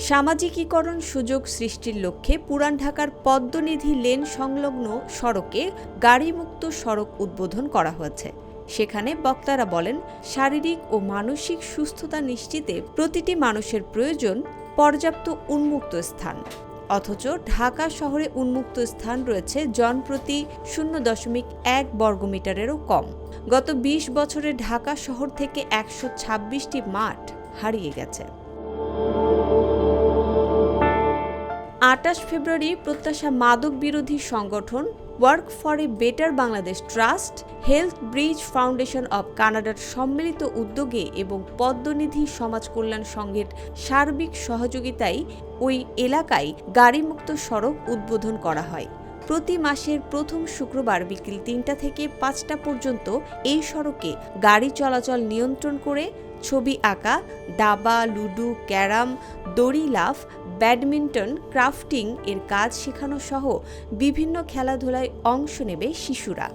সামাজিকীকরণ সুযোগ সৃষ্টির লক্ষ্যে পুরান ঢাকার পদ্মনিধি লেন সংলগ্ন সড়কে গাড়িমুক্ত সড়ক উদ্বোধন করা হয়েছে। সেখানে বক্তারা বলেন, শারীরিক ও মানসিক সুস্থতা নিশ্চিতে প্রতিটি মানুষের প্রয়োজন পর্যাপ্ত উন্মুক্ত স্থান। অথচ ঢাকা শহরে উন্মুক্ত স্থান রয়েছে জনপ্রতি 0.1 বর্গমিটারেরও কম। গত ২০ বছরে ঢাকা শহর থেকে ১২৬টি মাঠ হারিয়ে গেছে। ২৮ ফেব্রুয়ারি প্রত্যাশা মাদক বিরোধী সংগঠন work for a better Bangladesh trust, health bridge foundation of কানাডার সম্মিলিত উদ্যোগে এবং পদ্মনিধি সমাজ কল্যাণ সংঘের সার্বিক সহযোগিতায় ওই এলাকায় গাড়িমুক্ত সড়ক উদ্বোধন করা হয়। প্রতি মাসের প্রথম শুক্রবার বিকেল ৩টা থেকে ৫টা পর্যন্ত এই সড়কে গাড়ি চলাচল নিয়ন্ত্রণ করে ছবি আঁকা, দাবা, লুডো, ক্যারাম, দড়ি লাফ, ব্যাডমিন্টন, ক্রাফটিং এর কাজ শেখানো সহ বিভিন্ন খেলাধুলায় অংশ নেবে শিশুরা।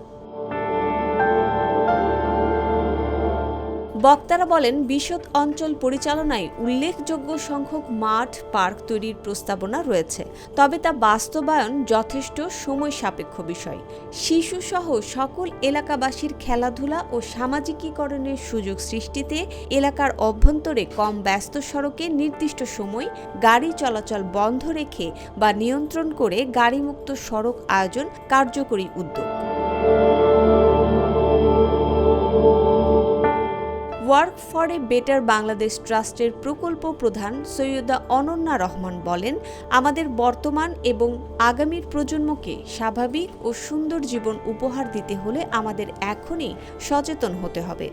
বক্তারা বলেন, বিশদ অঞ্চল পরিচালনায় উল্লেখযোগ্য সংখ্যক মাঠ পার্ক তৈরির প্রস্তাবনা রয়েছে, তবে তা বাস্তবায়ন যথেষ্ট সময় সাপেক্ষ বিষয়। শিশুসহ সকল এলাকাবাসীর খেলাধুলা ও সামাজিকীকরণের সুযোগ সৃষ্টিতে এলাকার অভ্যন্তরে কম ব্যস্ত সড়কে নির্দিষ্ট সময় গাড়ি চলাচল বন্ধ রেখে বা নিয়ন্ত্রণ করে গাড়িমুক্ত সড়ক আয়োজন কার্যকরী উদ্যোগ। Work for a better Bangladesh ট্রাস্টের প্রকল্প প্রধান সৈয়দা অনন্যা রহমান বলেন, আমাদের বর্তমান এবং আগামীর প্রজন্মকে স্বাভাবিক ও সুন্দর জীবন উপহার দিতে হলে আমাদের এখনই সচেতন হতে হবে।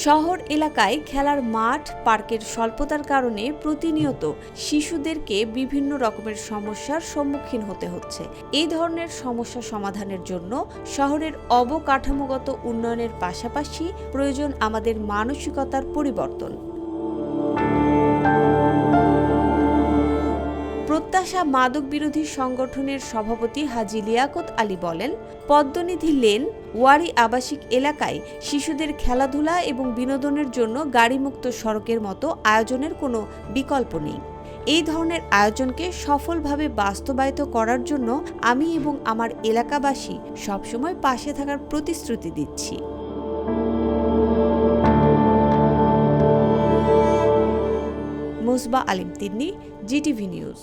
শহর এলাকায় খেলার মাঠ পার্কের স্বল্পতার কারণে প্রতিনিয়ত শিশুদেরকে বিভিন্ন রকমের সমস্যার সম্মুখীন হতে হচ্ছে। এই ধরনের সমস্যা সমাধানের জন্য শহরের অবকাঠামোগত উন্নয়নের পাশাপাশি প্রয়োজন আমাদের মানসিকতার পরিবর্তন। প্রত্যাশা মাদক বিরোধী সংগঠনের সভাপতি হাজী লিয়াকত আলী বলেন, পদ্মনিধি লেন ওয়ারি আবাসিক এলাকায় শিশুদের খেলাধুলা এবং বিনোদনের জন্য গাড়িমুক্ত সড়কের মতো আয়োজনের কোনো বিকল্প নেই। এই ধরনের আয়োজনকে সফলভাবে বাস্তবায়িত করার জন্য আমি এবং আমার এলাকাবাসী সবসময় পাশে থাকার প্রতিশ্রুতি দিচ্ছি। মুসবা আলিম তিন্নি, জিটিভি নিউজ।